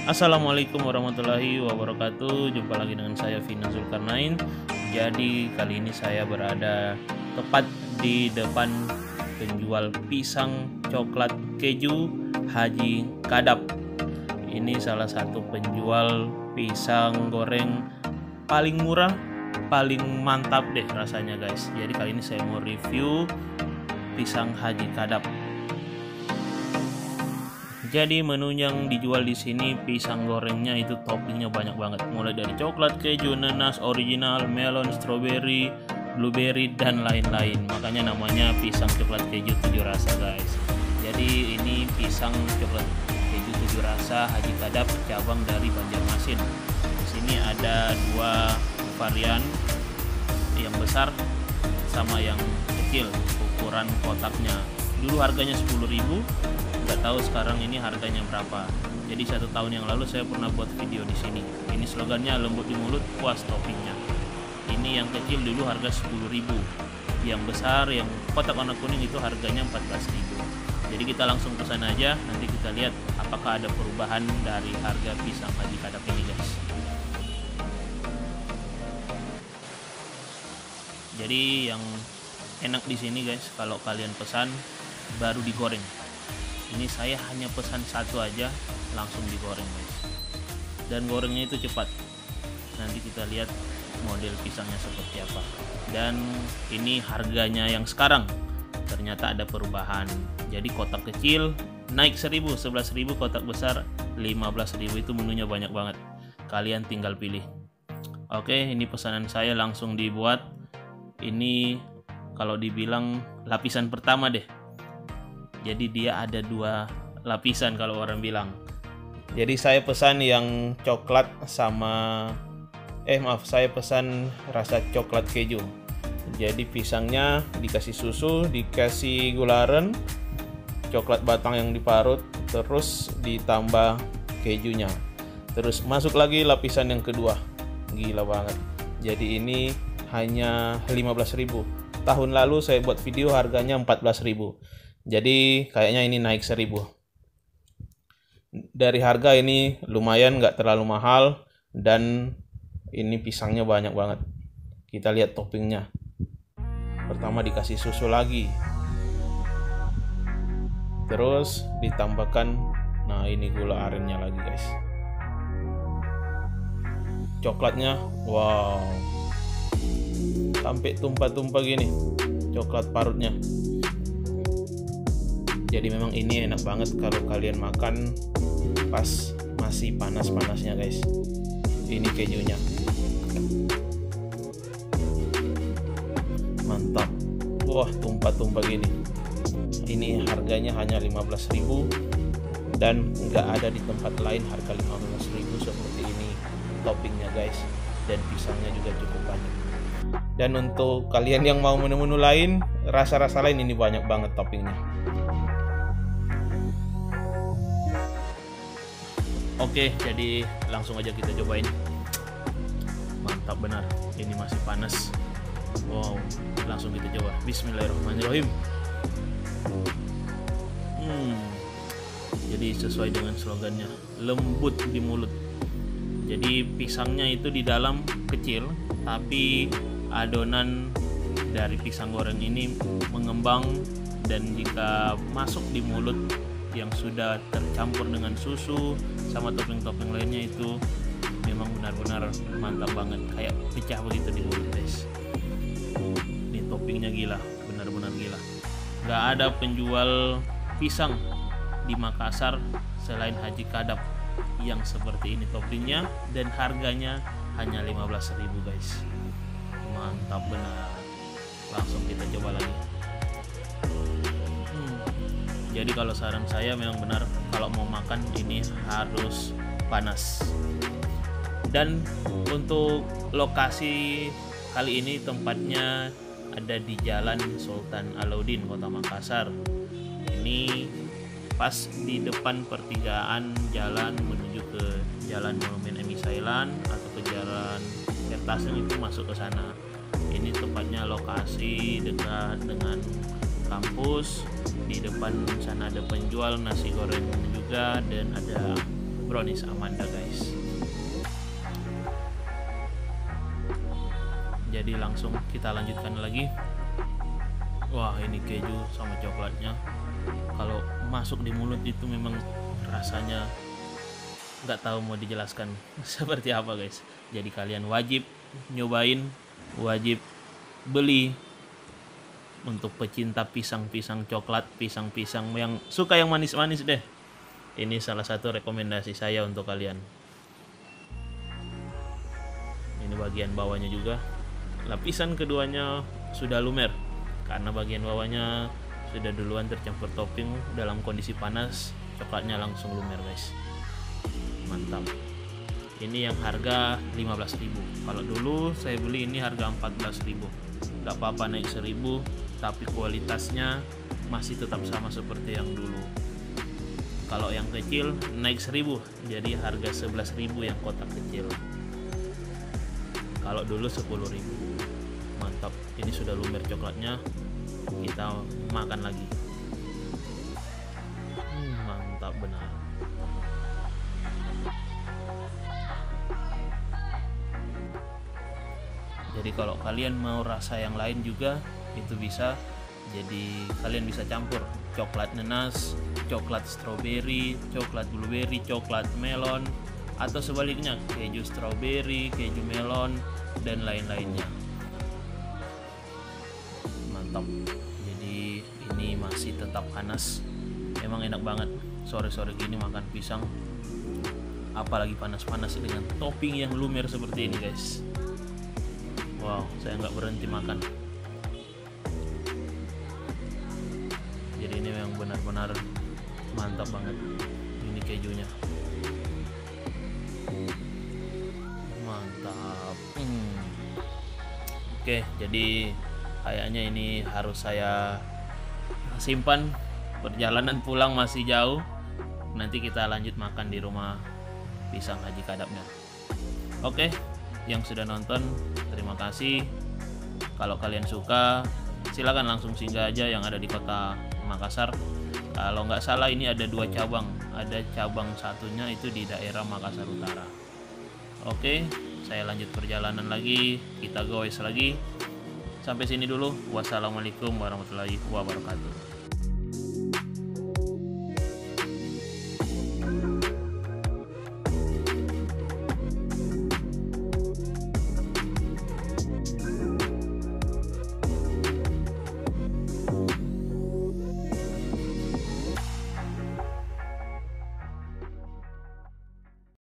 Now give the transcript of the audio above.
Assalamualaikum warahmatullahi wabarakatuh. Jumpa lagi dengan saya Vina Zulkarnain. Jadi kali ini saya berada tepat di depan penjual pisang coklat keju Haji Kadap. Ini salah satu penjual pisang goreng paling murah, paling mantap deh rasanya guys. Jadi kali ini saya mau review pisang Haji Kadap. Jadi menu yang dijual di sini pisang gorengnya itu toppingnya banyak banget, mulai dari coklat, keju, nanas, original, melon, strawberry, blueberry dan lain-lain. Makanya namanya pisang coklat keju 7 rasa guys. Jadi ini pisang coklat keju 7 rasa Haji Kadap cabang dari Banjarmasin. Di sini ada dua varian, yang besar sama yang kecil ukuran kotaknya. Dulu harganya 10.000. Nggak tahu sekarang ini harganya berapa. Jadi 1 tahun yang lalu saya pernah buat video di sini. Ini slogannya lembut di mulut, puas toppingnya. Ini yang kecil dulu harga 10.000. Yang besar, yang kotak warna kuning itu harganya 14.000. Jadi kita langsung ke sana aja. Nanti kita lihat apakah ada perubahan dari harga pisang Haji Kadap ini guys. Jadi yang enak di sini guys, kalau kalian pesan baru digoreng. Ini saya hanya pesan satu aja, langsung digoreng guys. Dan gorengnya itu cepat. Nanti kita lihat model pisangnya seperti apa. Dan ini harganya yang sekarang. Ternyata ada perubahan. Jadi kotak kecil naik 1.000, 11.000, kotak besar 15.000. Itu menunya banyak banget. Kalian tinggal pilih. Oke, ini pesanan saya langsung dibuat. Ini kalau dibilang lapisan pertama deh. Jadi dia ada 2 lapisan kalau orang bilang. Jadi saya pesan yang coklat sama saya pesan rasa coklat keju. Jadi pisangnya dikasih susu, dikasih gula aren, coklat batang yang diparut, terus ditambah kejunya. Terus masuk lagi lapisan yang kedua. Gila banget. Jadi ini hanya 15.000. Tahun lalu saya buat video harganya 14.000. Jadi kayaknya ini naik 1.000. Dari harga ini lumayan, nggak terlalu mahal, dan ini pisangnya banyak banget. Kita lihat toppingnya. Pertama dikasih susu lagi, terus ditambahkan, nah ini gula arennya lagi guys. Coklatnya, wow, sampai tumpah-tumpah gini coklat parutnya. Jadi memang ini enak banget kalau kalian makan pas masih panas-panasnya guys. Ini kejunya mantap. Wah, tumpah-tumpah gini. Ini harganya hanya 15.000 dan nggak ada di tempat lain harga 15.000 seperti ini toppingnya guys. Dan pisangnya juga cukup banyak. Dan untuk kalian yang mau menu-menu lain, rasa-rasa lain, ini banyak banget toppingnya. Oke, jadi langsung aja kita cobain. Mantap benar. Ini masih panas. Wow, langsung kita coba. Bismillahirrahmanirrahim. Jadi sesuai dengan slogannya, lembut di mulut. Jadi pisangnya itu di dalam kecil, tapi adonan dari pisang goreng ini mengembang, dan jika masuk di mulut yang sudah tercampur dengan susu sama topping-topping lainnya, itu memang benar-benar mantap banget, kayak pecah begitu di mulut guys. Ini toppingnya gila, benar-benar gila. Gak ada penjual pisang di Makassar selain Haji Kadap yang seperti ini toppingnya, dan harganya hanya 15.000 guys. Mantap benar. Langsung kita coba lagi. Jadi kalau saran saya memang benar, kalau mau makan ini harus panas. Dan untuk lokasi kali ini tempatnya ada di Jalan Sultan Alauddin, Kota Makassar. Ini pas di depan pertigaan jalan menuju ke Jalan Monumen Emi Sailan atau ke Jalan Kertasen, itu masuk ke sana. Ini tempatnya lokasi dekat dengan kampus. Di depan sana ada penjual nasi goreng juga, dan ada brownies Amanda guys. Jadi langsung kita lanjutkan lagi. Wah, ini keju sama coklatnya kalau masuk di mulut itu memang rasanya nggak tahu mau dijelaskan seperti apa guys. Jadi kalian wajib nyobain, wajib beli untuk pecinta pisang-pisang coklat, pisang-pisang yang suka yang manis-manis deh. Ini salah satu rekomendasi saya untuk kalian. Ini bagian bawahnya juga. Lapisan keduanya sudah lumer karena bagian bawahnya sudah duluan tercampur topping dalam kondisi panas, coklatnya langsung lumer guys. Mantap. Ini yang harga 15.000. Kalau dulu saya beli ini harga 14.000. Gak apa-apa naik 1.000, tapi kualitasnya masih tetap sama seperti yang dulu. Kalau yang kecil naik 1.000, jadi harga 11.000 yang kotak kecil. Kalau dulu 10.000. Mantap. Ini sudah lumer coklatnya. Kita makan lagi. Mantap benar. Jadi kalau kalian mau rasa yang lain juga itu bisa. Jadi kalian bisa campur coklat nanas, coklat strawberry, coklat blueberry, coklat melon, atau sebaliknya keju strawberry, keju melon, dan lain-lainnya. Mantap. Jadi ini masih tetap panas. Emang enak banget sore-sore gini makan pisang, apalagi panas-panas dengan topping yang lumer seperti ini guys. Wow, saya nggak berhenti makan. Jadi ini yang benar-benar mantap banget. Ini kejunya mantap. Oke, jadi kayaknya ini harus saya simpan. Perjalanan pulang masih jauh. Nanti kita lanjut makan di rumah pisang Haji Kadapnya. Oke, yang sudah nonton terima kasih. Kalau kalian suka silakan langsung singgah aja yang ada di kota Makassar. Kalau nggak salah ini ada 2 cabang. Ada cabang satunya itu di daerah Makassar Utara. Oke, saya lanjut perjalanan lagi. Kita goes lagi. Sampai sini dulu. Wassalamualaikum warahmatullahi wabarakatuh.